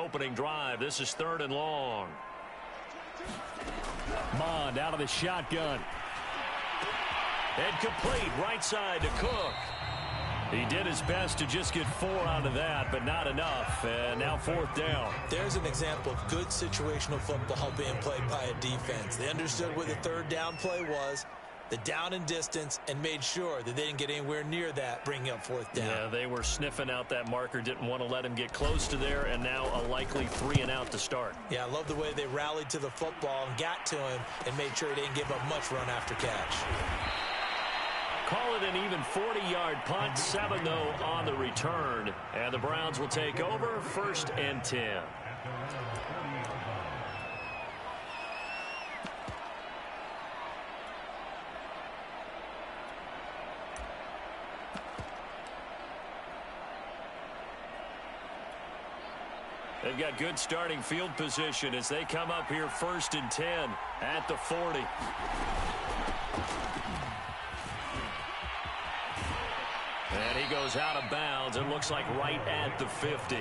opening drive. This is 3rd and long. Mond out of the shotgun. And complete right side to Cook. He did his best to just get 4 out of that, but not enough. And now 4th down. There's an example of good situational football being played by a defense. They understood what the 3rd down play was, the down and distance, and made sure that they didn't get anywhere near that, bringing up 4th down. Yeah, they were sniffing out that marker, didn't want to let him get close to there, and now a likely 3 and out to start. Yeah, I love the way they rallied to the football and got to him and made sure he didn't give up much run after catch. Call it an even 40-yard punt, 7 though on the return, and the Browns will take over 1st and 10. They've got good starting field position as they come up here 1st and 10 at the 40. And he goes out of bounds. It looks like right at the 50.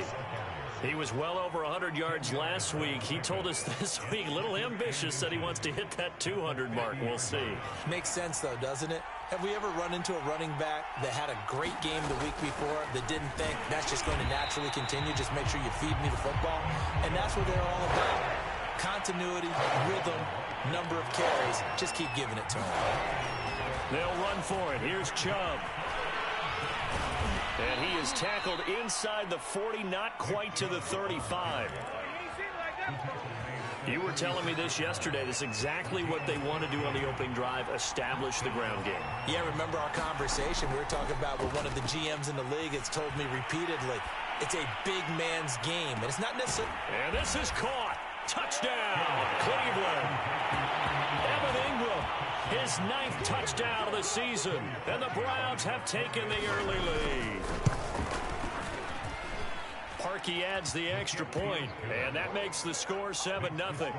He was well over 100 yards last week. He told us this week, a little ambitious, said he wants to hit that 200 mark. We'll see. Makes sense, though, doesn't it? Have we ever run into a running back that had a great game the week before that didn't think that's just going to naturally continue? Just make sure you feed me the football. And that's what they're all about. Continuity, rhythm, number of carries. Just keep giving it to them. They'll run for it. Here's Chubb. And he is tackled inside the 40, not quite to the 35. You were telling me this yesterday. This is exactly what they want to do on the opening drive, establish the ground game. Yeah, remember our conversation. We were talking about what one of the GMs in the league has told me repeatedly. It's a big man's game, and it's not necessarily... And this is caught. Touchdown, Cleveland. Evan Ingram, his 9th touchdown of the season. And the Browns have taken the early lead. Parkey adds the extra point, and that makes the score 7-0.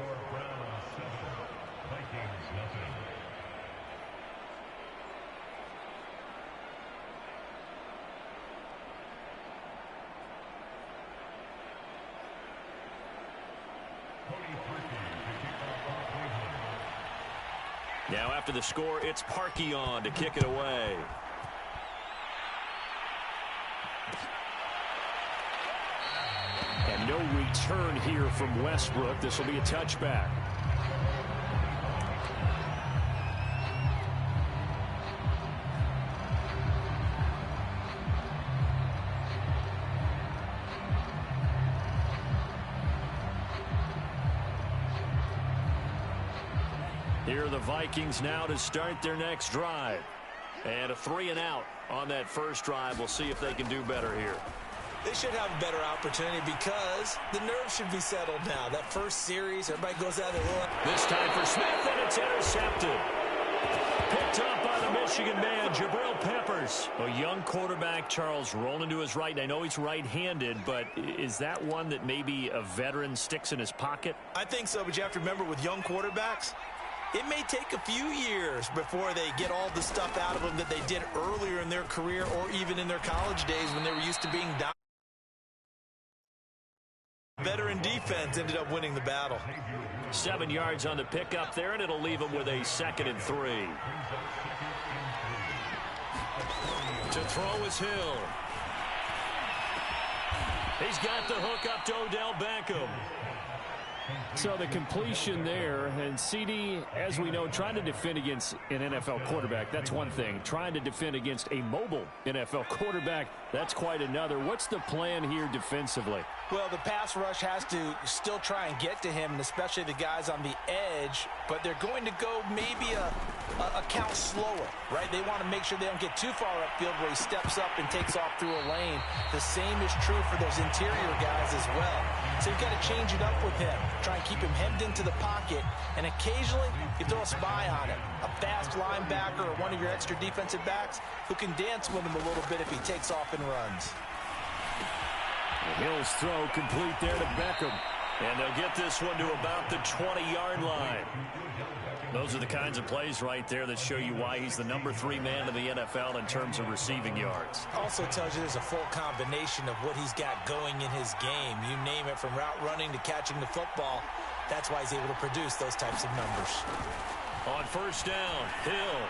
Now after the score, it's Parkey on to kick it away. And no return here from Westbrook. This will be a touchback. Here are the Vikings now to start their next drive. And a 3 and out on that first drive. We'll see if they can do better here. They should have a better opportunity because the nerves should be settled now. That first series, everybody goes out there. This time for Smith, and it's intercepted. Picked up by the Michigan man, Jabril Peppers. A young quarterback, Charles, rolling to his right. And I know he's right-handed, but is that one that maybe a veteran sticks in his pocket? I think so, but you have to remember with young quarterbacks, it may take a few years before they get all the stuff out of them that they did earlier in their career or even in their college days when they were used to being down. Veteran defense ended up winning the battle. 7 yards on the pickup there, and it'll leave him with a 2nd and 3. To throw is Hill. He's got the hook up to Odell Beckham. So the completion there, and CD, as we know, trying to defend against an NFL quarterback, that's one thing. Trying to defend against a mobile NFL quarterback, that's quite another. What's the plan here defensively? Well, the pass rush has to still try and get to him, and especially the guys on the edge, but they're going to go maybe a count slower, right? They want to make sure they don't get too far upfield where he steps up and takes off through a lane. The same is true for those interior guys as well. So you've got to change it up with him. Try and keep him hemmed into the pocket, and occasionally you throw a spy on him. A fast linebacker or one of your extra defensive backs who can dance with him a little bit if he takes off and runs. Hill's throw complete there to Beckham. And they'll get this one to about the 20-yard line. Those are the kinds of plays right there that show you why he's the number 3 man in the NFL in terms of receiving yards. Also tells you there's a full combination of what he's got going in his game. You name it, from route running to catching the football. That's why he's able to produce those types of numbers. On first down, Hill.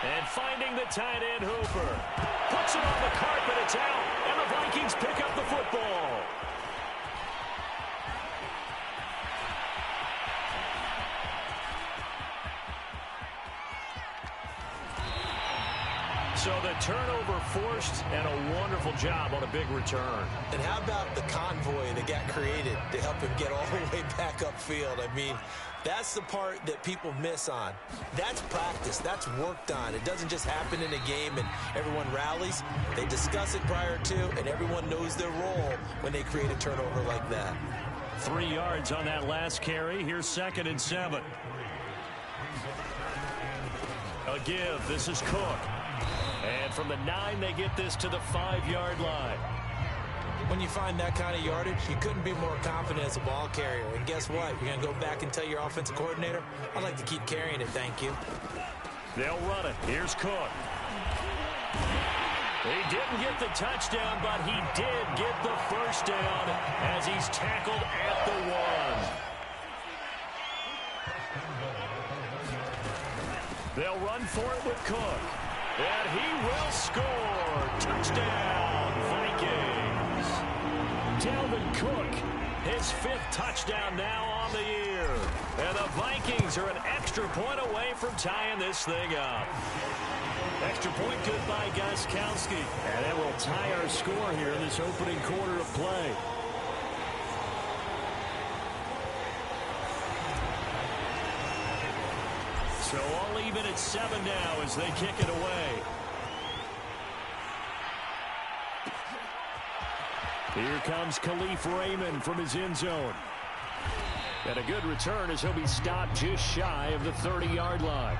And finding the tight end, Hooper. Puts it on the carpet, it's out, and the Vikings pick up the football. So the turnover forced, and a wonderful job on a big return. And how about the convoy that got created to help him get all the way back upfield? I mean, that's the part that people miss on. That's practice. That's worked on. It doesn't just happen in a game and everyone rallies. They discuss it prior to, and everyone knows their role when they create a turnover like that. 3 yards on that last carry. Here's 2nd and 7. A give. This is Cook. And from the 9, they get this to the 5-yard line. When you find that kind of yardage, you couldn't be more confident as a ball carrier. And guess what? You're going to go back and tell your offensive coordinator, I'd like to keep carrying it, thank you. They'll run it. Here's Cook. He didn't get the touchdown, but he did get the first down as he's tackled at the 1. They'll run for it with Cook. And he will score. Touchdown, Vikings. Dalvin Cook, his 5th touchdown now on the year. And the Vikings are an extra point away from tying this thing up. Extra point good by Gostkowski. And that will tie our score here in this opening quarter of play. So all even at 7 now as they kick it away. Here comes Khalif Raymond from his end zone. And a good return as he'll be stopped just shy of the 30-yard line.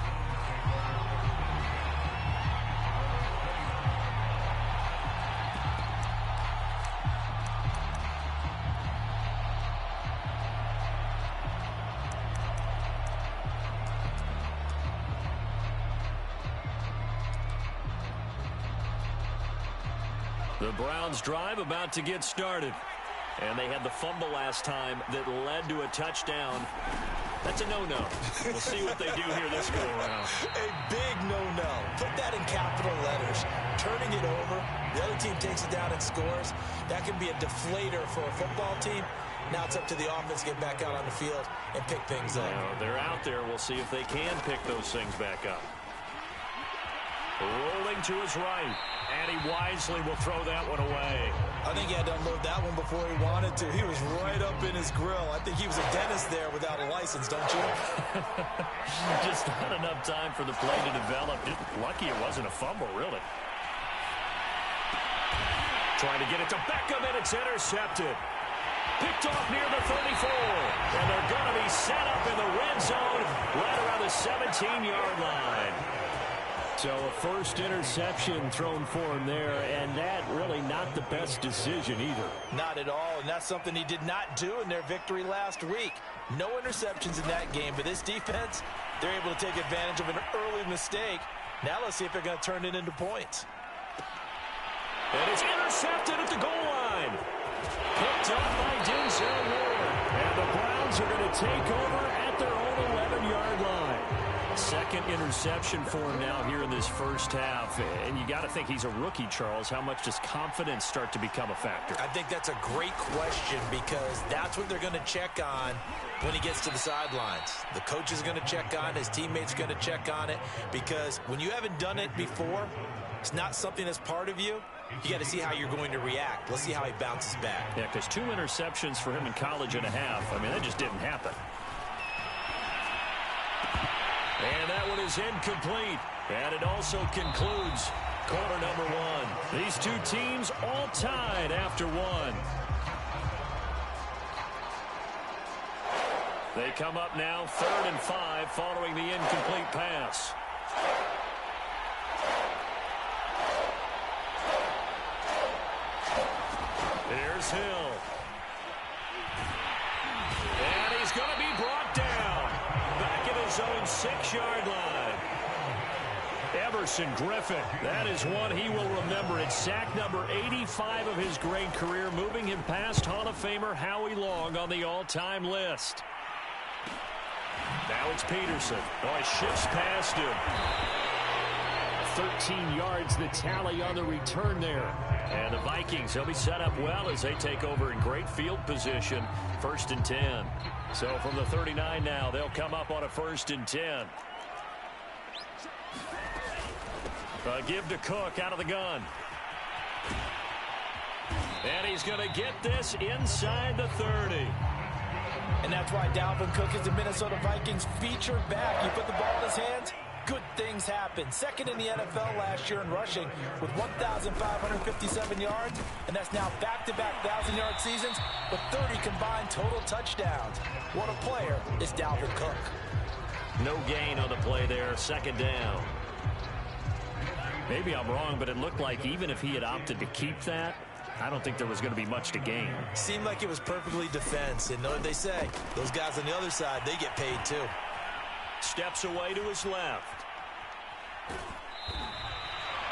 The Browns drive about to get started. And they had the fumble last time that led to a touchdown. That's a no-no. We'll see what they do here this go around. A big no-no. Put that in capital letters. Turning it over, the other team takes it down and scores. That can be a deflator for a football team. Now it's up to the offense to get back out on the field and pick things up. They're out there. We'll see if they can pick those things back up. Rolling to his right. And he wisely will throw that one away. I think he had to unload that one before he wanted to. He was right up in his grill. I think he was a dentist there without a license, don't you? Just not enough time for the play to develop. Lucky it wasn't a fumble, really. Trying to get it to Beckham, and it's intercepted. Picked off near the 34. And they're going to be set up in the red zone right around the 17-yard line. So a first interception thrown for him there, and that really not the best decision either. Not at all, and that's something he did not do in their victory last week. No interceptions in that game, but this defense, they're able to take advantage of an early mistake. Now let's see if they're going to turn it into points. And it's intercepted at the goal line. Picked up by Denzel Ward. And the Browns are going to take over at their own 11-yard line. Second interception for him now here in this first half. And you got to think he's a rookie, Charles. How much does confidence start to become a factor? I think that's a great question because that's what they're going to check on when he gets to the sidelines. The coach is going to check on it. His teammates are going to check on it because when you haven't done it before, it's not something that's part of you. You got to see how you're going to react. Let's see how he bounces back. Yeah, because 2 interceptions for him in college and a half. I mean, that just didn't happen. And that one is incomplete. And it also concludes quarter number 1. These two teams all tied after 1. They come up now 3rd and 5 following the incomplete pass. Here's Hill. his own 6-yard line. Everson Griffin, that is one he will remember. It's sack number 85 of his great career, moving him past Hall of Famer Howie Long on the all-time list. Now it's Peterson. Oh, he shifts past him. 13 yards the tally on the return there. And the Vikings, they'll be set up well as they take over in great field position. 1st and 10. So from the 39 now, they'll come up on a 1st and 10. Give to Cook out of the gun. And he's going to get this inside the 30. And that's why Dalvin Cook is the Minnesota Vikings featured back. You put the ball in his hands, good things happen. Second in the NFL last year in rushing with 1,557 yards. And that's now back-to-back 1,000-yard seasons with 30 combined total touchdowns. What a player is Dalvin Cook. No gain on the play there. 2nd down. Maybe I'm wrong, but it looked like even if he had opted to keep that, I don't think there was going to be much to gain. Seemed like it was perfectly defense. And know what they say, those guys on the other side, they get paid too. Steps away to his left.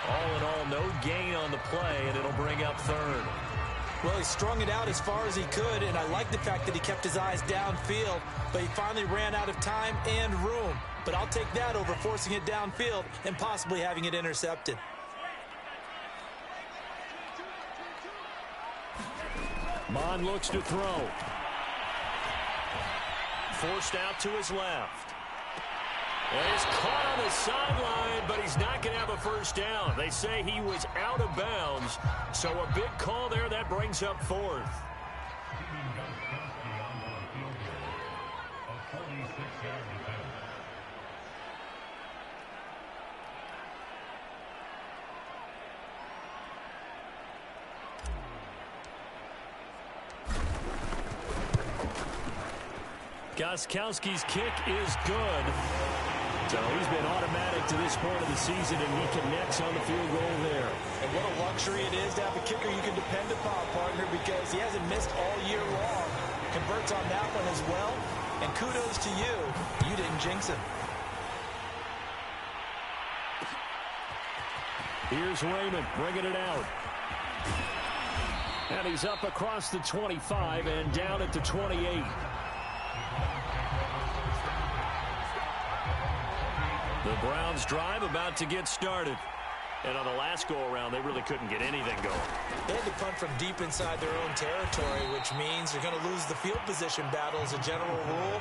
All in all, no gain on the play, and it'll bring up 3rd. Well, he strung it out as far as he could, and I like the fact that he kept his eyes downfield, but he finally ran out of time and room. But I'll take that over forcing it downfield and possibly having it intercepted. Mon looks to throw. Forced out to his left. And he's caught on the sideline, but he's not going to have a 1st down. They say he was out of bounds, so a big call there. That brings up 4th. Gostkowski's kick is good. So he's been automatic to this point of the season, and he connects on the field goal there. And what a luxury it is to have a kicker you can depend upon, partner, because he hasn't missed all year long. Converts on that one as well. And kudos to you. You didn't jinx him. Here's Raymond bringing it out. And he's up across the 25 and down at the 28. The Browns drive about to get started. And on the last go-around, they really couldn't get anything going. They had to punt from deep inside their own territory, which means they're going to lose the field position battle as a general rule.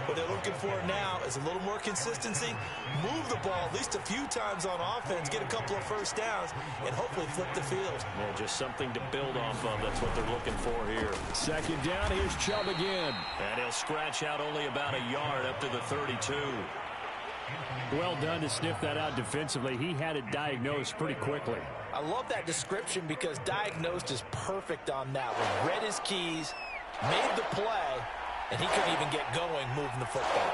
What they're looking for now is a little more consistency, move the ball at least a few times on offense, get a couple of 1st downs, and hopefully flip the field. Yeah, just something to build off of. That's what they're looking for here. 2nd down, here's Chubb again. And he'll scratch out only about a yard up to the 32. Well done to sniff that out defensively. He had it diagnosed pretty quickly. I love that description because diagnosed is perfect on that one. Read his keys, made the play, and he couldn't even get going moving the football.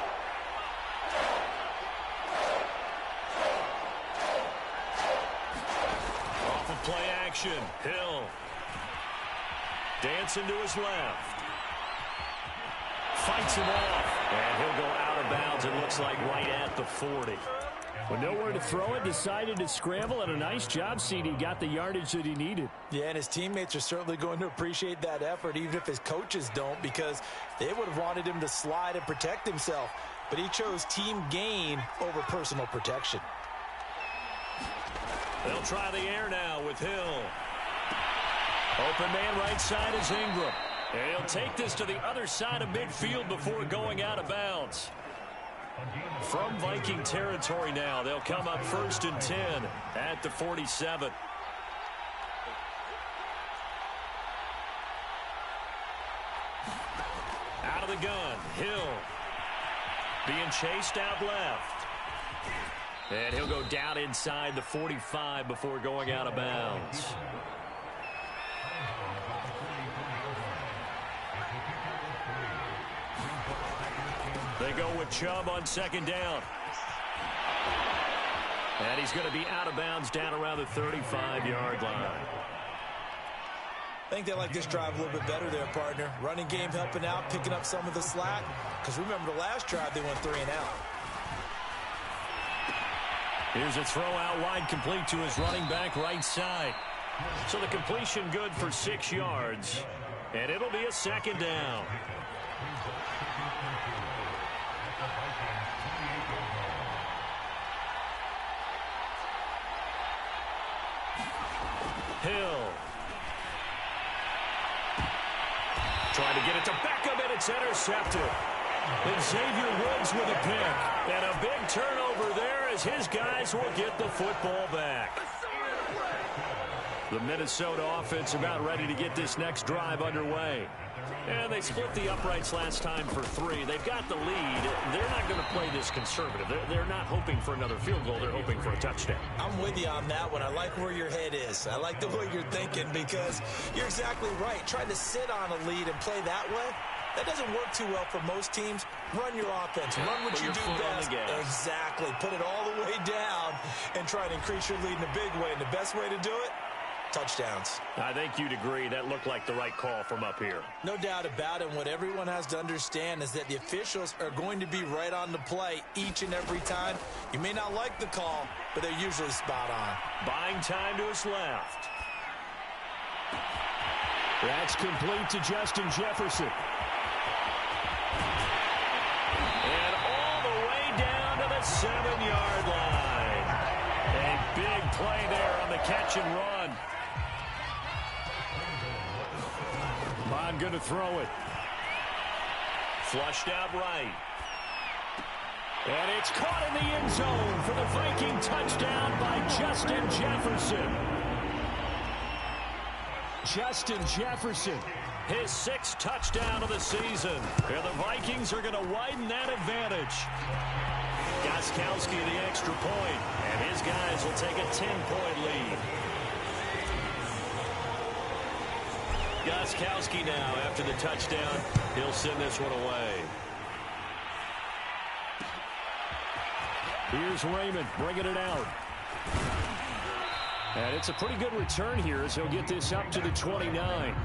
Off of play action, Hill. Dancing to his left. Fights him off. And he'll go out of bounds, it looks like right at the 40. With nowhere to throw it, decided to scramble, and a nice job, CD. Got the yardage that he needed. Yeah, and his teammates are certainly going to appreciate that effort, even if his coaches don't, because they would have wanted him to slide and protect himself. But he chose team gain over personal protection. They'll try the air now with Hill. Open man right side is Ingram. And he'll take this to the other side of midfield before going out of bounds. From Viking territory now, they'll come up 1st and 10 at the 47. Out of the gun, Hill. Being chased out left. And he'll go down inside the 45 before going out of bounds. They go with Chubb on 2nd down. And he's going to be out of bounds down around the 35-yard line. I think they like this drive a little bit better there, partner. Running game helping out, picking up some of the slack. Because remember the last drive, they went 3 and out. Here's a throw out wide, complete to his running back right side. So the completion good for 6 yards, and it'll be a second down. Hill. Trying to get it to Beckham, and it's intercepted. And Xavier Woods with a pick. And a big turnover there as his guys will get the football back. The Minnesota offense about ready to get this next drive underway. And they split the uprights last time for 3. They've got the lead. They're not going to play this conservative. They're not hoping for another field goal. They're hoping for a touchdown. I'm with you on that one. I like where your head is. I like the way you're thinking because you're exactly right. Trying to sit on a lead and play that way, that doesn't work too well for most teams. Run your offense. Run what you do best. Exactly. Put it all the way down and try to increase your lead in a big way. And the best way to do it, touchdowns. I think you'd agree that looked like the right call from up here. No doubt about it. What everyone has to understand is that the officials are going to be right on the play each and every time. You may not like the call, but they're usually spot on. Buying time to his left. That's complete to Justin Jefferson. And all the way down to the 7-yard line. A big play there on the catch and run. Bond going to throw it. Flushed out right. And it's caught in the end zone for the Viking touchdown by Justin Jefferson. Justin Jefferson. His 6th touchdown of the season. And the Vikings are going to widen that advantage. Gostkowski the extra point. And his guys will take a 10-point lead. Gostkowski now after the touchdown. He'll send this one away. Here's Raymond bringing it out. And it's a pretty good return here as he'll get this up to the 29.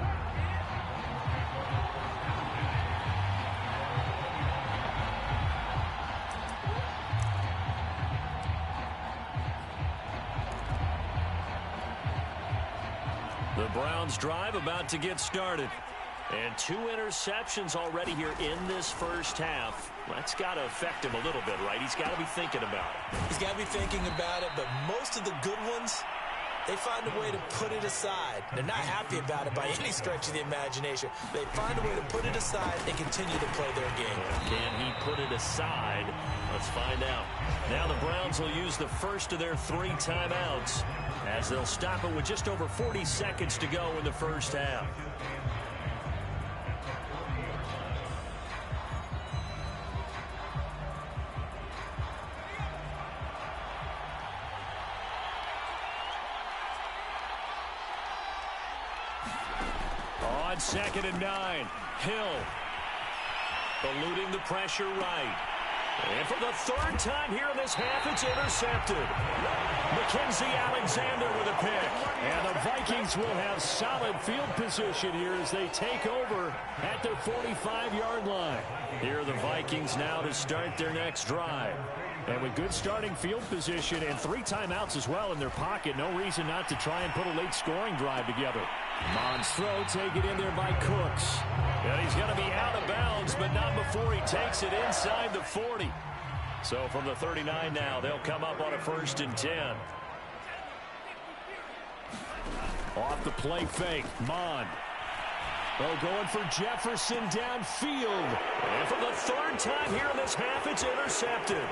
The Browns drive about to get started. And 2 interceptions already here in this first half. That's got to affect him a little bit, right? He's got to be thinking about it. He's got to be thinking about it, but most of the good ones, they find a way to put it aside. They're not happy about it by any stretch of the imagination. They find a way to put it aside and continue to play their game. Can he put it aside? Let's find out. Now the Browns will use the first of their 3 timeouts as they'll stop it with just over 40 seconds to go in the first half. On 2nd and 9, Hill eluding the pressure right. And for the 3rd time here in this half, it's intercepted. Mackenzie Alexander with a pick. And the Vikings will have solid field position here as they take over at their 45-yard line. Here are the Vikings now to start their next drive. And with good starting field position and 3 timeouts as well in their pocket, no reason not to try and put a late scoring drive together. Mond's throw taken in there by Cooks. And he's going to be out of bounds, but not before he takes it inside the 40. So from the 39 now, they'll come up on a 1st and 10. Off the play fake, Mond. Oh, going for Jefferson downfield. And for the 3rd time here in this half, it's intercepted.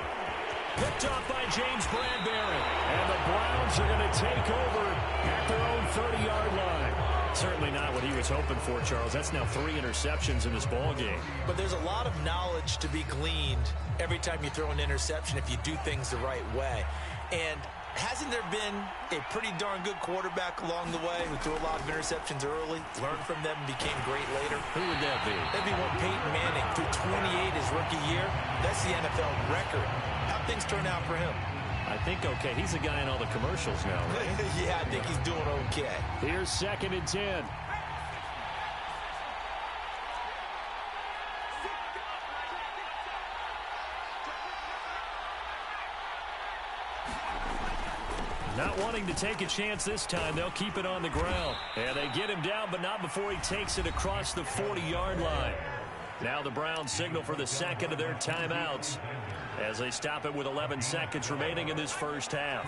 Picked up by James Bradbury. And the Browns are going to take over at their own 30-yard line. Certainly not what he was hoping for, Charles. That's now 3 interceptions in this ball game. But there's a lot of knowledge to be gleaned every time you throw an interception if you do things the right way. And hasn't there been a pretty darn good quarterback along the way who threw a lot of interceptions early, learned from them, and became great later? Who would that be? That'd be one Peyton Manning. Threw 28 his rookie year. That's the NFL record. How'd things turn out for him? I think okay. He's a guy in all the commercials now, right? Yeah, I think he's doing okay. Here's 2nd and 10. Not wanting to take a chance this time, they'll keep it on the ground. And they get him down, but not before he takes it across the 40-yard line. Now the Browns signal for the second of their timeouts as they stop it with 11 seconds remaining in this first half.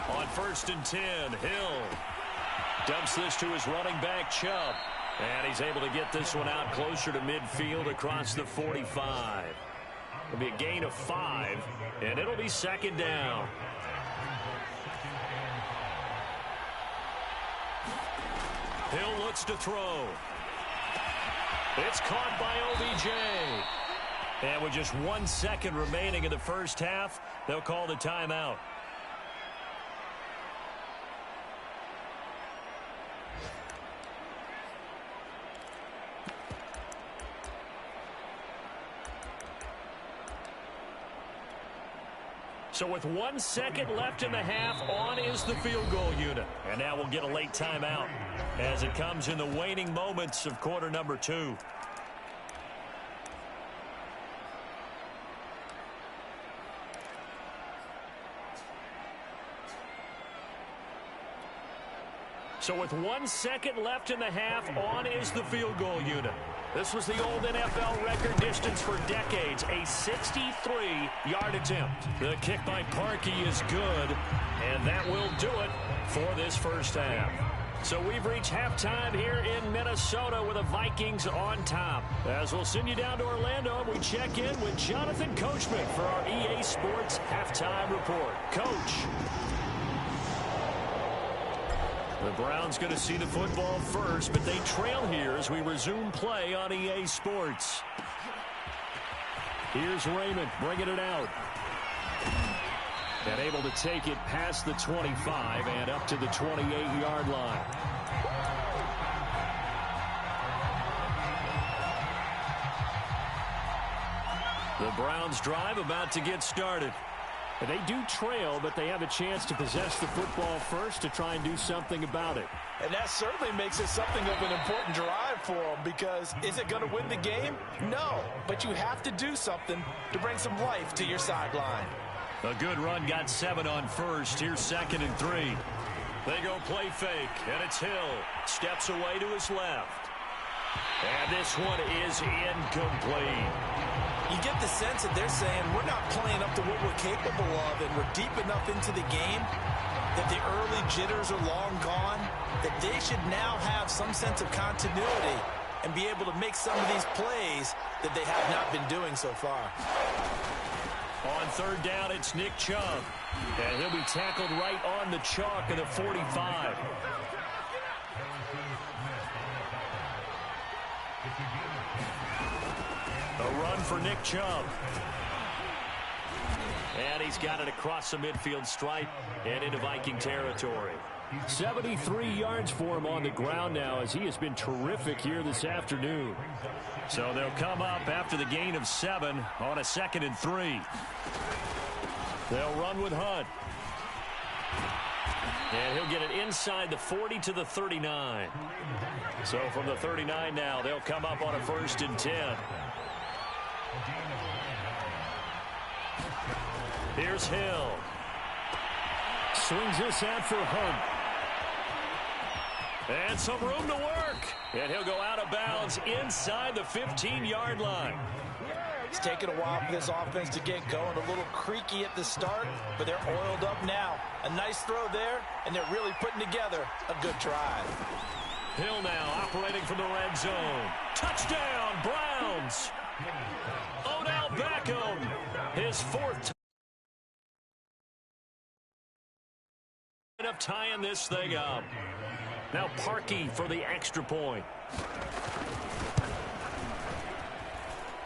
On 1st and 10, Hill dumps this to his running back, Chubb. And he's able to get this one out closer to midfield across the 45. It'll be a gain of 5, and it'll be second down. Hill looks to throw. It's caught by OBJ. And with just 1 second remaining in the first half, they'll call the timeout. So with 1 second left in the half, on is the field goal unit. And now we'll get a late timeout as it comes in the waning moments of quarter number 2. So with 1 second left in the half, on is the field goal unit. This was the old NFL record distance for decades, a 63-yard attempt. The kick by Parkey is good, and that will do it for this first half. So we've reached halftime here in Minnesota with the Vikings on top. As we'll send you down to Orlando, and we check in with Jonathan Coachman for our EA Sports Halftime Report. Coach. The Browns going to see the football first, but they trail here as we resume play on EA Sports. Here's Raymond bringing it out. And able to take it past the 25 and up to the 28-yard line. The Browns drive about to get started. And they do trail, but they have a chance to possess the football first to try and do something about it. And that certainly makes it something of an important drive for them, because is it going to win the game? No, but you have to do something to bring some life to your sideline. A good run, got 7 on first. Here's 2nd and 3. They go play fake, and it's Hill. Steps away to his left. And this one is incomplete. You get the sense that they're saying we're not playing up to what we're capable of, and we're deep enough into the game that the early jitters are long gone, that they should now have some sense of continuity and be able to make some of these plays that they have not been doing so far. On 3rd down, it's Nick Chubb. And he'll be tackled right on the chalk of the 45. A run for Nick Chubb. And he's got it across the midfield stripe and into Viking territory. 73 yards for him on the ground now, as he has been terrific here this afternoon. So they'll come up after the gain of 7 on a 2nd and 3. They'll run with Hunt. And he'll get it inside the 40 to the 39. So from the 39 now, they'll come up on a 1st and 10. Here's Hill. Swings this out for Hunt. And some room to work. And he'll go out of bounds inside the 15-yard line. It's taken a while for this offense to get going. A little creaky at the start, but they're oiled up now. A nice throw there, and they're really putting together a good drive. Hill now operating from the red zone. Touchdown, Browns. Odell Beckham, his 4th of tying this thing up. Now Parkey for the extra point.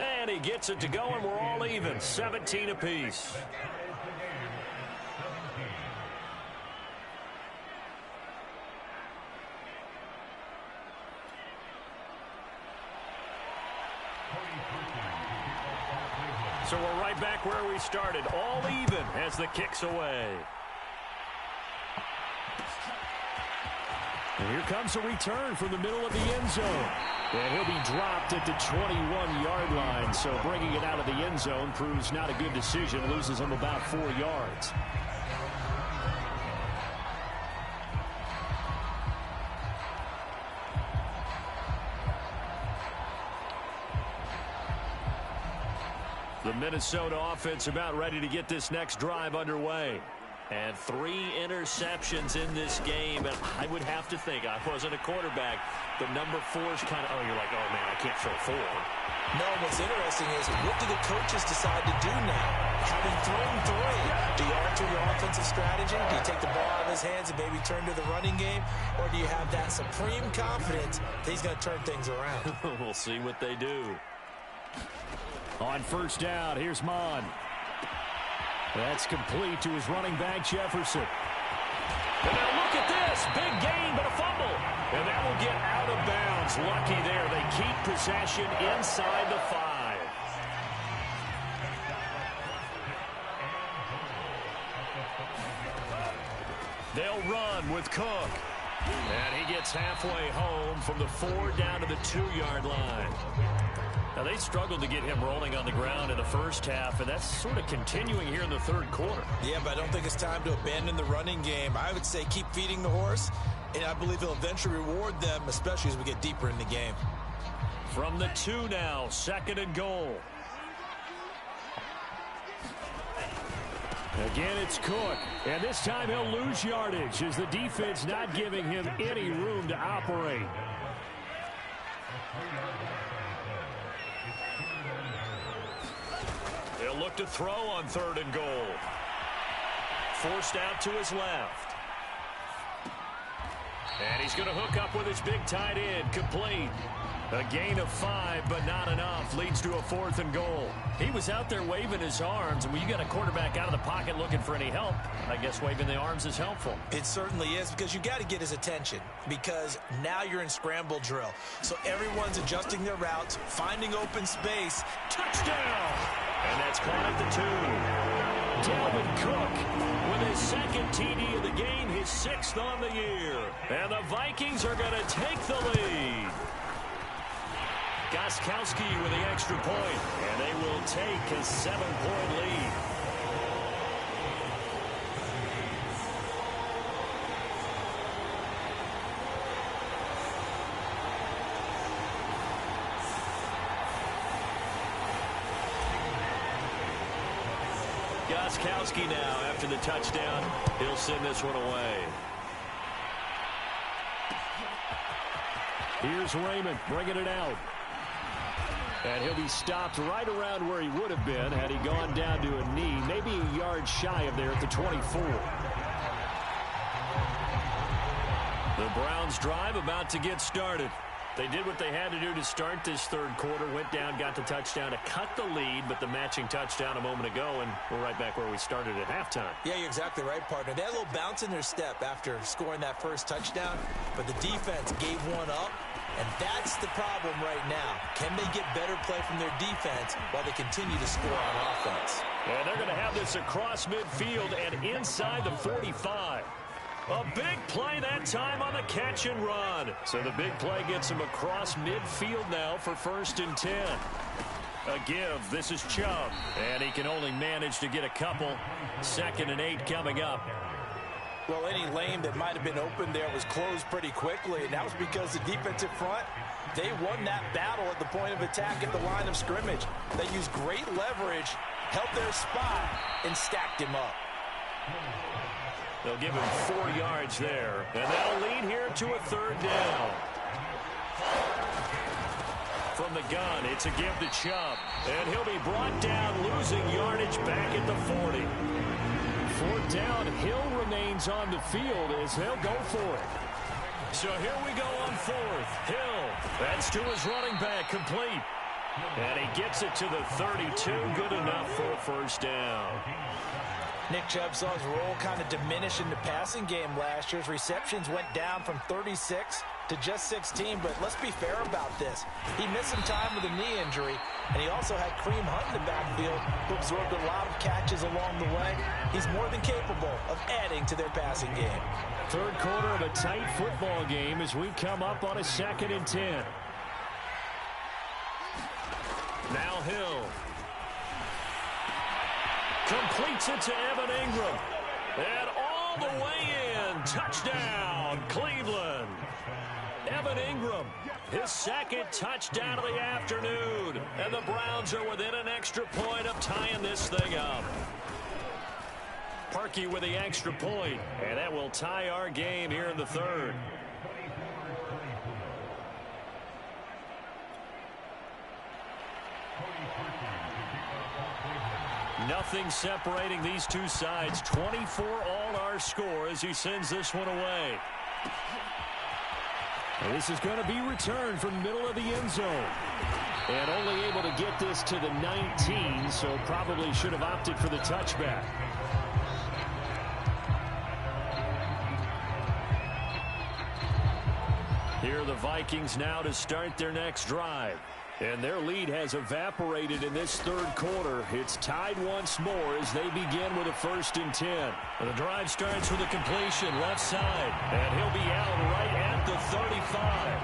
And he gets it to go, and we're all even. 17 apiece. So we're right back where we started. All even as the kick's away. And here comes a return from the middle of the end zone. And he'll be dropped at the 21-yard line. So bringing it out of the end zone proves not a good decision. Loses him about 4 yards. The Minnesota offense about ready to get this next drive underway. And 3 interceptions in this game. And I would have to think, I wasn't a quarterback, but number 4 is kind of, you're like, oh, man, I can't throw 4. No, what's interesting is, what do the coaches decide to do now? Having thrown 3, do you alter your offensive strategy? Do you take the ball out of his hands and maybe turn to the running game? Or do you have that supreme confidence that he's going to turn things around? We'll see what they do. On first down, here's Mon. That's complete to his running back, Jefferson. And now look at this. Big gain, but a fumble. And that will get out of bounds. Lucky there. They keep possession inside the 5. They'll run with Cook. And he gets halfway home from the 4 down to the 2-yard line. Now, they struggled to get him rolling on the ground in the first half, and that's sort of continuing here in the third quarter. Yeah, but I don't think it's time to abandon the running game. I would say keep feeding the horse, and I believe he'll eventually reward them, especially as we get deeper in the game. From the 2 now, 2nd and goal. Again, it's Cook, and this time he'll lose yardage as the defense not giving him any room to operate. They'll look to throw on 3rd and goal. Forced out to his left. And he's going to hook up with his big tight end. Complete. A gain of 5, but not enough. Leads to a 4th and goal. He was out there waving his arms, and when you got a quarterback out of the pocket looking for any help, I guess waving the arms is helpful. It certainly is, because you got to get his attention, because now you're in scramble drill. So everyone's adjusting their routes, finding open space. Touchdown! And that's caught at the 2. Dalvin Cook With his 2nd TD of the game, his 6th on the year. And the Vikings are going to take the lead. Gostkowski with the extra point, and they will take a 7-point lead. Gostkowski now after the touchdown. He'll send this one away. Here's Raymond bringing it out. And he'll be stopped right around where he would have been had he gone down to a knee, maybe a yard shy of there at the 24. The Browns drive about to get started. They did what they had to do to start this third quarter, went down, got the touchdown to cut the lead, but the matching touchdown a moment ago, and we're right back where we started at halftime. Yeah, you're exactly right, partner. They had a little bounce in their step after scoring that first touchdown, but the defense gave one up, and that's the problem right now. Can they get better play from their defense while they continue to score on offense? And they're going to have this across midfield and inside the 45. A big play that time on the catch and run. So the big play gets him across midfield now for 1st and 10. A give. This is Chubb. And he can only manage to get a couple. 2nd and 8 coming up. Well, any lane that might have been open there was closed pretty quickly, and that was because the defensive front, they won that battle at the point of attack at the line of scrimmage. They used great leverage, held their spot, and stacked him up. They'll give him 4 yards there, and that'll lead here to a 3rd down. From the gun, it's a give to Chubb, and he'll be brought down, losing yardage back at the 40. 4th down, Hill remains on the field as they'll go for it. So here we go on 4th. Hill, that's to his running back, complete. And he gets it to the 32, good enough for a 1st down. Nick Chubb saw his role kind of diminish in the passing game last year. His receptions went down from 36 to just 16, but let's be fair about this. He missed some time with a knee injury, and he also had Kareem Hunt in the backfield, who absorbed a lot of catches along the way. he's more than capable of adding to their passing game. Third quarter of a tight football game as we come up on a 2nd and 10. Now Hill. Completes it to Evan Ingram. And all the way in. Touchdown, Cleveland. Evan Ingram, his 2nd touchdown of the afternoon. And the Browns are within an extra point of tying this thing up. Parkey with the extra point, and that will tie our game here in the 3rd. Nothing separating these two sides. 24 all our score as he sends this one away. And this is going to be returned from middle of the end zone. And only able to get this to the 19, so probably should have opted for the touchback. Here are the Vikings now to start their next drive. And their lead has evaporated in this 3rd quarter. It's tied once more as they begin with a 1st and 10. And the drive starts with a completion left side. And he'll be out right at the 35.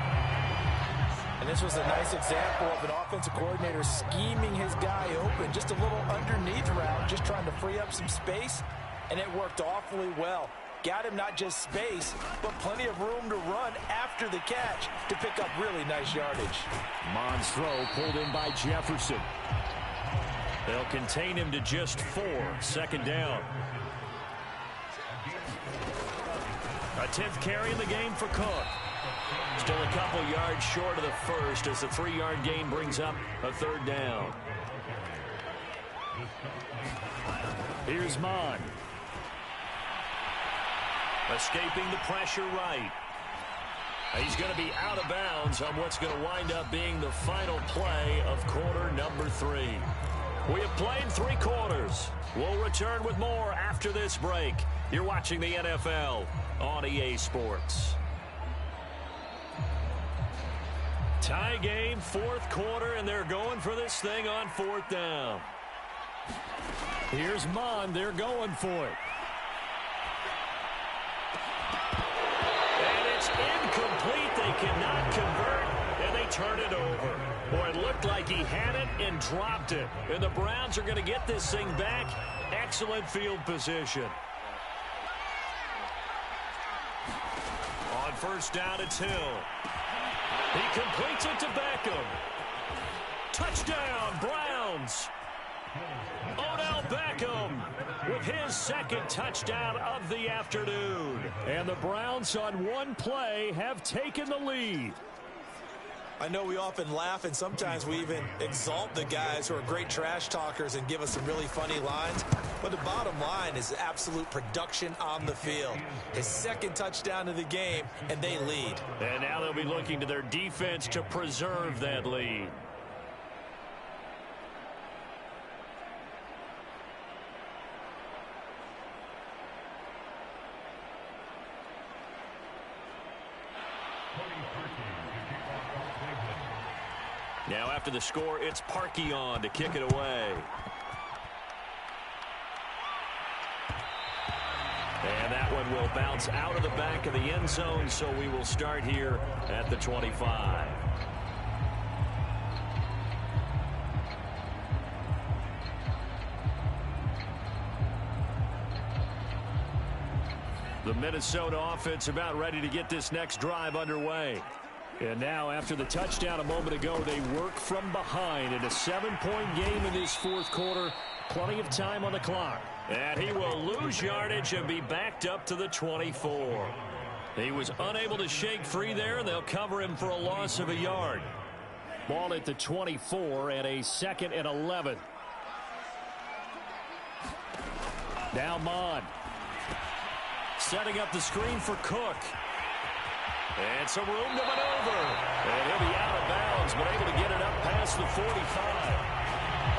And this was a nice example of an offensive coordinator scheming his guy open. Just a little underneath route, just trying to free up some space. And it worked awfully well. Got him not just space, but plenty of room to run after the catch to pick up really nice yardage. Mond's throw pulled in by Jefferson. They'll contain him to just 4. 2nd down. A 10th carry in the game for Cook. Still a couple yards short of the first as the 3-yard gain brings up a 3rd down. Here's Mond. Escaping the pressure right. He's going to be out of bounds on what's going to wind up being the final play of quarter number 3. We have played 3 quarters. We'll return with more after this break. You're watching the NFL on EA Sports. Tie game, 4th quarter, and they're going for this thing on 4th down. Here's Mond. They're going for it. Incomplete. They cannot convert, and they turn it over. Boy, it looked like he had it and dropped it. And the Browns are going to get this thing back. Excellent field position. On 1st down, it's Hill. He completes it to Beckham. Touchdown, Browns. Odell Beckham with his 2nd touchdown of the afternoon. And the Browns on one play have taken the lead. I know we often laugh and sometimes we even exalt the guys who are great trash talkers and give us some really funny lines. But the bottom line is absolute production on the field. His 2nd touchdown of the game, and they lead. And now they'll be looking to their defense to preserve that lead. Now after the score, it's Parkey on to kick it away. And that one will bounce out of the back of the end zone, so we will start here at the 25. The Minnesota offense about ready to get this next drive underway. And now, after the touchdown a moment ago, they work from behind in a 7-point game in this 4th quarter. Plenty of time on the clock. And he will lose yardage and be backed up to the 24. He was unable to shake free there, and they'll cover him for a loss of a yard. Ball at the 24 and a 2nd and 11. Now Mond. Setting up the screen for Cook. And some room to maneuver. And he'll be out of bounds, but able to get it up past the 45.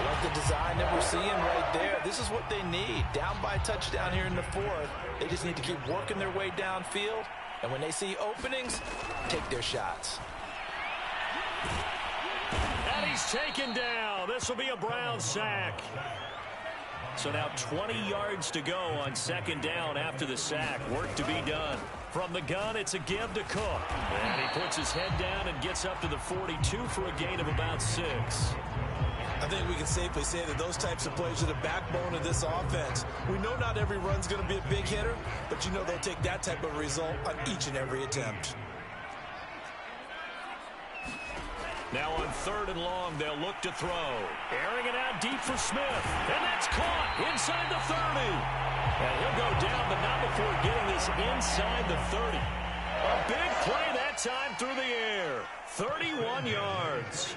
Like the design that we're seeing right there. This is what they need. Down by a touchdown here in the 4th. They just need to keep working their way downfield. And when they see openings, take their shots. And he's taken down. This will be a Brown sack. So now 20 yards to go on second down after the sack. Work to be done. From the gun, it's a give to Cook. And he puts his head down and gets up to the 42 for a gain of about 6. I think we can safely say that those types of plays are the backbone of this offense. We know not every run's going to be a big hitter, but you know they'll take that type of result on each and every attempt. Now on 3rd and long, they'll look to throw. Airing it out deep for Smith. And that's caught inside the 30. And he'll go down, but not before getting this inside the 30. A big play that time through the air. 31 yards.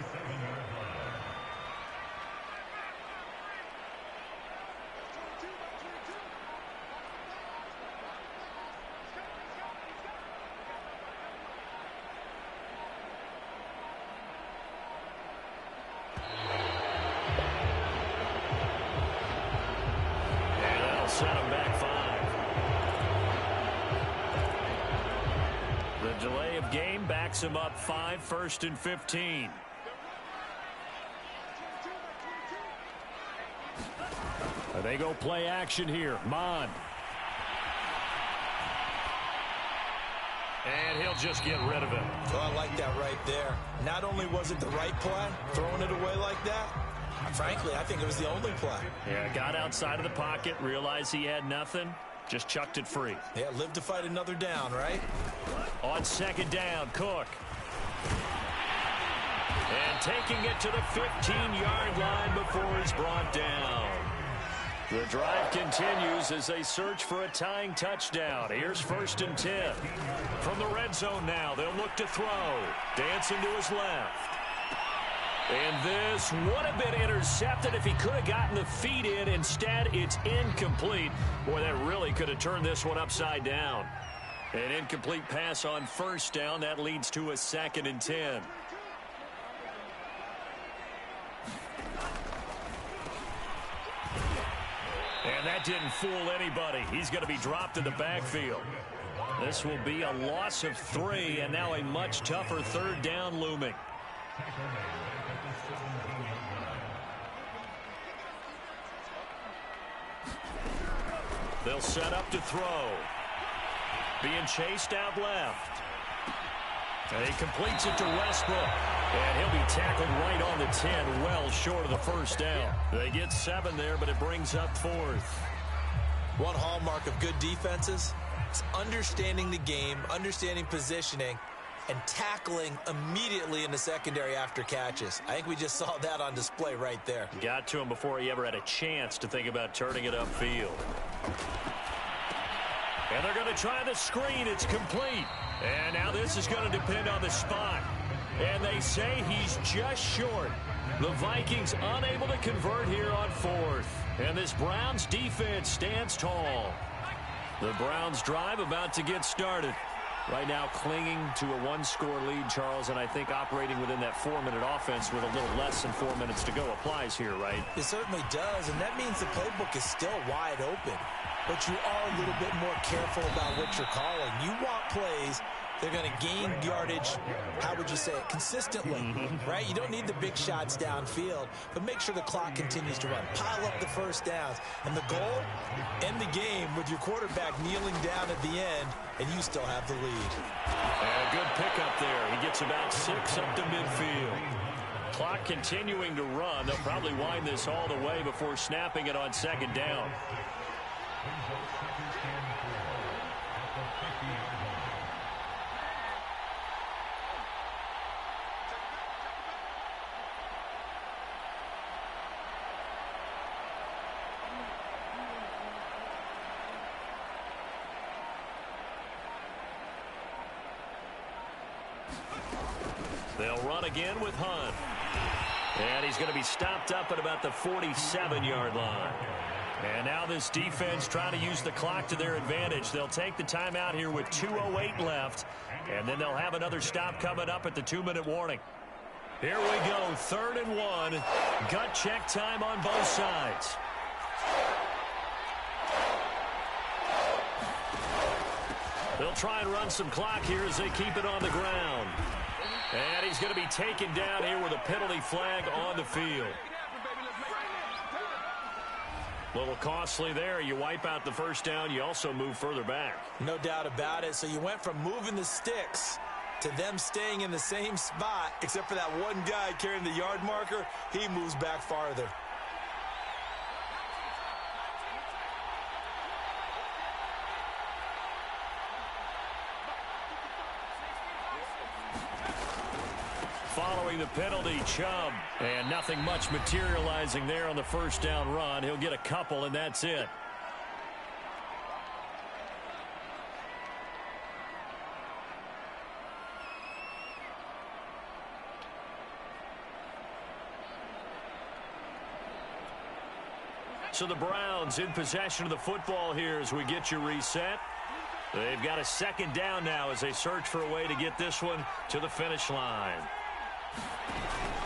Set him back 5. The delay of game backs him up 5, 1st and 15. They go play action here. Mond. And he'll just get rid of it. Oh, I like that right there. Not only was it the right play, throwing it away like that, frankly, I think it was the only play. Yeah, got outside of the pocket, realized he had nothing, just chucked it free. Yeah, live to fight another down, right? On second down, Cook. And taking it to the 15-yard line before he's brought down. The drive continues as they search for a tying touchdown. Here's 1st and 10. From the red zone now, they'll look to throw. Dancing to his left. And this would have been intercepted if he could have gotten the feet in. Instead, it's incomplete. Boy, that really could have turned this one upside down. An incomplete pass on 1st down. That leads to a 2nd and 10. And that didn't fool anybody. He's going to be dropped in the backfield. This will be a loss of 3, and now a much tougher 3rd down looming. They'll set up to throw. Being chased out left. And he completes it to Westbrook. And he'll be tackled right on the 10, well short of the 1st down. They get 7 there, but it brings up 4th. One hallmark of good defenses is understanding the game, understanding positioning, and tackling immediately in the secondary after catches. I think we just saw that on display right there. Got to him before he ever had a chance to think about turning it upfield. And they're going to try the screen. It's complete. And now this is going to depend on the spot. And they say he's just short. The Vikings unable to convert here on 4th. And this Browns defense stands tall. The Browns drive about to get started. Right now clinging to a 1-score lead, Charles, and I think operating within that 4-minute offense with a little less than 4 minutes to go applies here, right? It certainly does, and that means the playbook is still wide open. But you are a little bit more careful about what you're calling. You want plays they're going to gain yardage, how would you say it, consistently, right? You don't need the big shots downfield, but make sure the clock continues to run. Pile up the 1st downs. And the goal, end the game with your quarterback kneeling down at the end, and you still have the lead. A good pickup there. He gets about 6 up to midfield. Clock continuing to run. They'll probably wind this all the way before snapping it on 2nd down. They'll run again with Hunt. And he's going to be stopped up at about the 47-yard line. And now this defense trying to use the clock to their advantage. They'll take the timeout here with 2:08 left. And then they'll have another stop coming up at the 2-minute warning. Here we go, 3rd and 1. Gut check time on both sides. They'll try and run some clock here as they keep it on the ground. And he's going to be taken down here with a penalty flag on the field. A little costly there. You wipe out the first down. You also move further back. No doubt about it. So you went from moving the sticks to them staying in the same spot, except for that one guy carrying the yard marker. He moves back farther. Following the penalty, Chubb. And nothing much materializing there on the first down run. He'll get a couple, and that's it. So the Browns in possession of the football here as we get you reset. They've got a second down now as they search for a way to get this one to the finish line.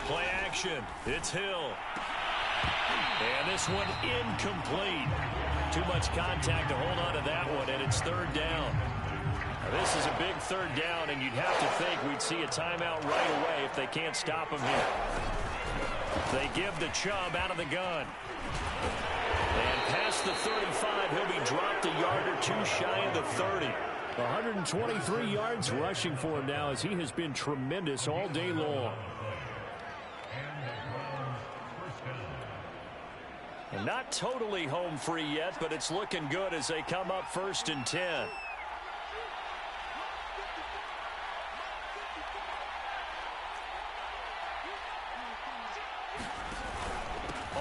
Play action. It's Hill. And this one incomplete. Too much contact to hold on to that one, and it's third down. Now, this is a big third down, and you'd have to think we'd see a timeout right away if they can't stop him here. They give the Chubb out of the gun. And past the 35, he'll be dropped a yard or two shy of the 30. 123 yards rushing for him now as he has been tremendous all day long. And not totally home free yet, but it's looking good as they come up 1st and 10.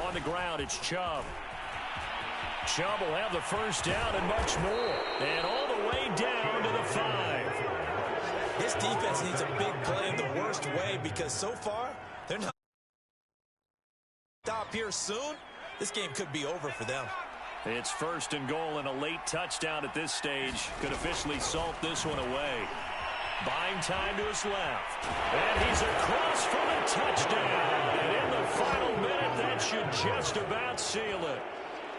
On the ground, it's Chubb. Chubb will have the first down and much more. And all the way down to the 5. This defense needs a big play in the worst way because so far, they're not stop here soon. This game could be over for them. It's 1st and goal, and a late touchdown at this stage could officially salt this one away. Buying time to his left. And he's across for the touchdown. And in the final minute, that should just about seal it.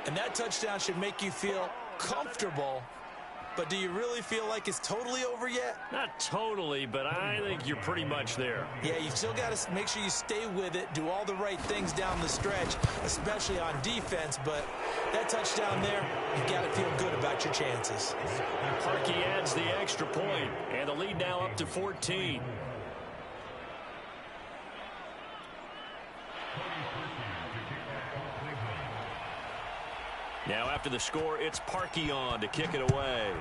And that touchdown should make you feel comfortable. But do you really feel like it's totally over yet? Not totally, but I think you're pretty much there. Yeah, you still got to make sure you stay with it, do all the right things down the stretch, especially on defense. But that touchdown there, you got to feel good about your chances. Parkey adds the extra point, and the lead now up to 14. Now after the score, it's Parkey on to kick it away.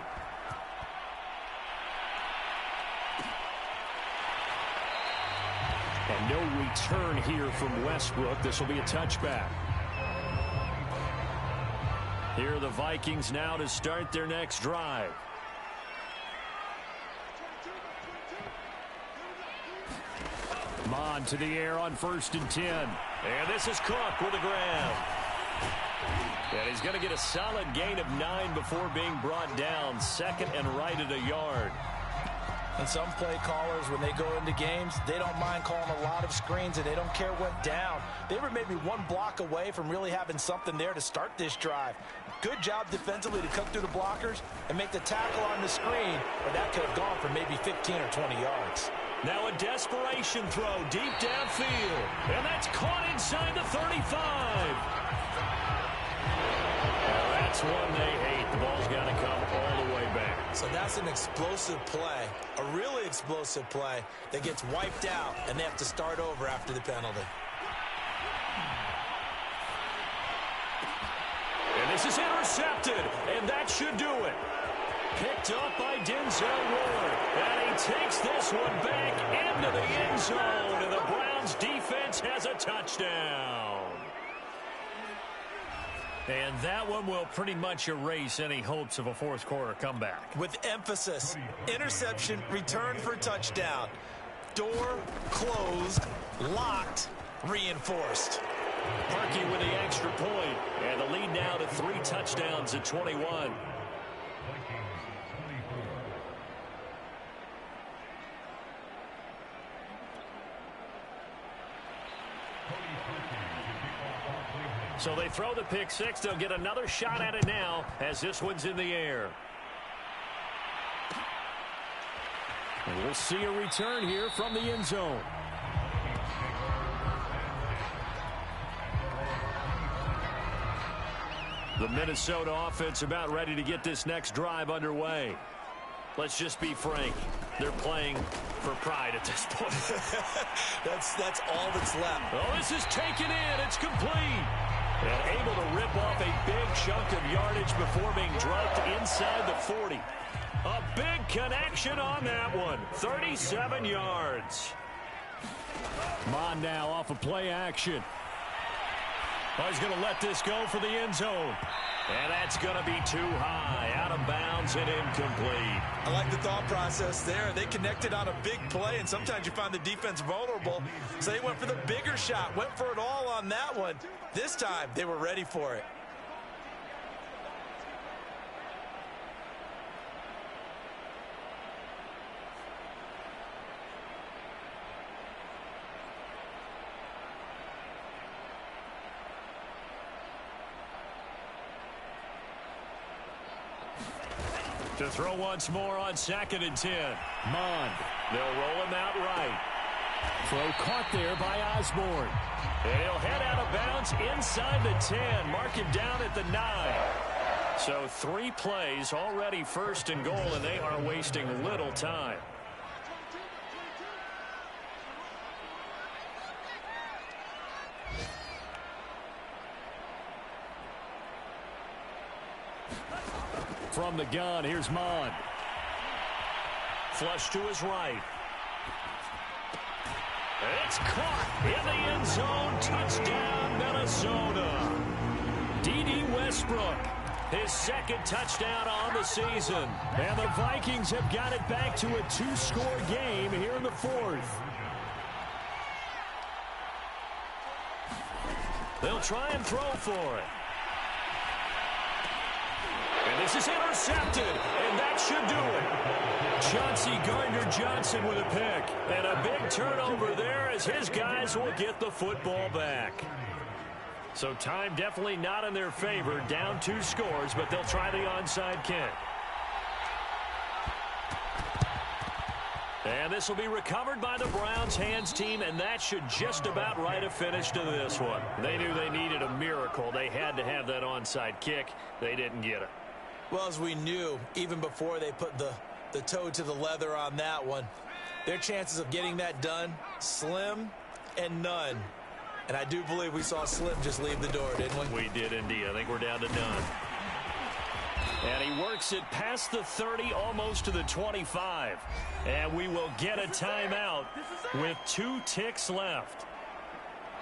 And no return here from Westbrook. This will be a touchback. Here are the Vikings now to start their next drive. Mon to the air on 1st and 10. And this is Cook with a grab. And he's going to get a solid gain of 9 before being brought down. 2nd and right at a yard. And some play callers, when they go into games, they don't mind calling a lot of screens, and they don't care what down. They were maybe one block away from really having something there to start this drive. Good job defensively to cut through the blockers and make the tackle on the screen, or that could have gone for maybe 15 or 20 yards. Now a desperation throw deep downfield. And that's caught inside the 35. That's one they hate. The ball's got to come all the way back. So that's an explosive play, a really explosive play that gets wiped out, and they have to start over after the penalty. And this is intercepted, and that should do it. Picked up by Denzel Ward. And he takes this one back into the end zone, and the Browns defense has a touchdown. And that one will pretty much erase any hopes of a fourth quarter comeback. With emphasis, interception, return for touchdown. Door closed, locked, reinforced. Parkey with the extra point, and the lead now to 3 touchdowns at 21. So they throw the pick six. They'll get another shot at it now as this one's in the air. And we'll see a return here from the end zone. The Minnesota offense about ready to get this next drive underway. Let's just be frank. They're playing for pride at this point. That's all that's left. Oh, this is taken in. It's complete. And able to rip off a big chunk of yardage before being drugged inside the 40. A big connection on that one. 37 yards. Mon now off of play action. Oh, he's going to let this go for the end zone. And that's going to be too high. Out of bounds and incomplete. I like the thought process there. They connected on a big play, and sometimes you find the defense vulnerable. So they went for the bigger shot, went for it all on that one. This time, they were ready for it. To throw once more on 2nd and 10. Mon. They'll roll him out right. Throw caught there by Osborne. And he'll head out of bounds inside the 10. Mark him down at the 9. So 3 plays already 1st and goal, and they are wasting little time. From the gun, here's Mon. Flush to his right. It's caught in the end zone. Touchdown, Minnesota. D.D. Westbrook, his 2nd touchdown on the season. And the Vikings have got it back to a 2-score game here in the 4th. They'll try and throw for it. And this is intercepted, and that should do it. Chauncey Gardner-Johnson with a pick. And a big turnover there as his guys will get the football back. So time definitely not in their favor. Down 2 scores, but they'll try the onside kick. And this will be recovered by the Browns hands team, and that should just about write a finish to this one. They knew they needed a miracle. They had to have that onside kick. They didn't get it. Well, as we knew, even before they put the toe to the leather on that one, their chances of getting that done, slim and none. And I do believe we saw Slim just leave the door, didn't we? We did indeed. I think we're down to none. And he works it past the 30, almost to the 25. And we will get a timeout with 2 ticks left.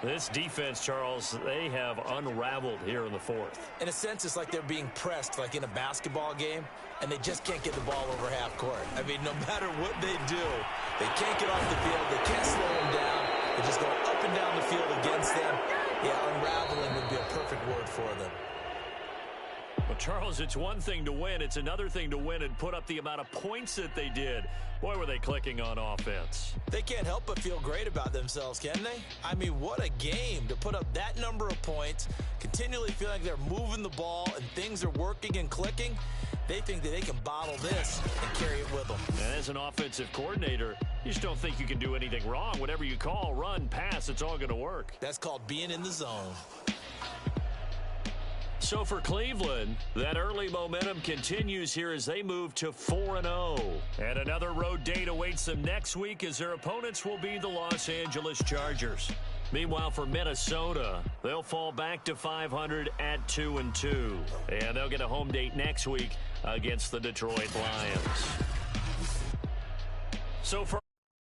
This defense, Charles, they have unraveled here in the 4th. In a sense, it's like they're being pressed like in a basketball game, and they just can't get the ball over half court. I mean, no matter what they do, they can't get off the field. They can't slow them down. They're just going up and down the field against them. Yeah, unraveling would be a perfect word for them. Well, Charles, it's one thing to win. It's another thing to win and put up the amount of points that they did. Boy, were they clicking on offense. They can't help but feel great about themselves, can they? I mean, what a game to put up that number of points, continually feel like they're moving the ball and things are working and clicking. They think that they can bottle this and carry it with them. And as an offensive coordinator, you just don't think you can do anything wrong. Whatever you call, run, pass, it's all going to work. That's called being in the zone. So for Cleveland, that early momentum continues here as they move to 4-0. And another road date awaits them next week as their opponents will be the Los Angeles Chargers. Meanwhile, for Minnesota, they'll fall back to 500 at 2-2. And they'll get a home date next week against the Detroit Lions. So for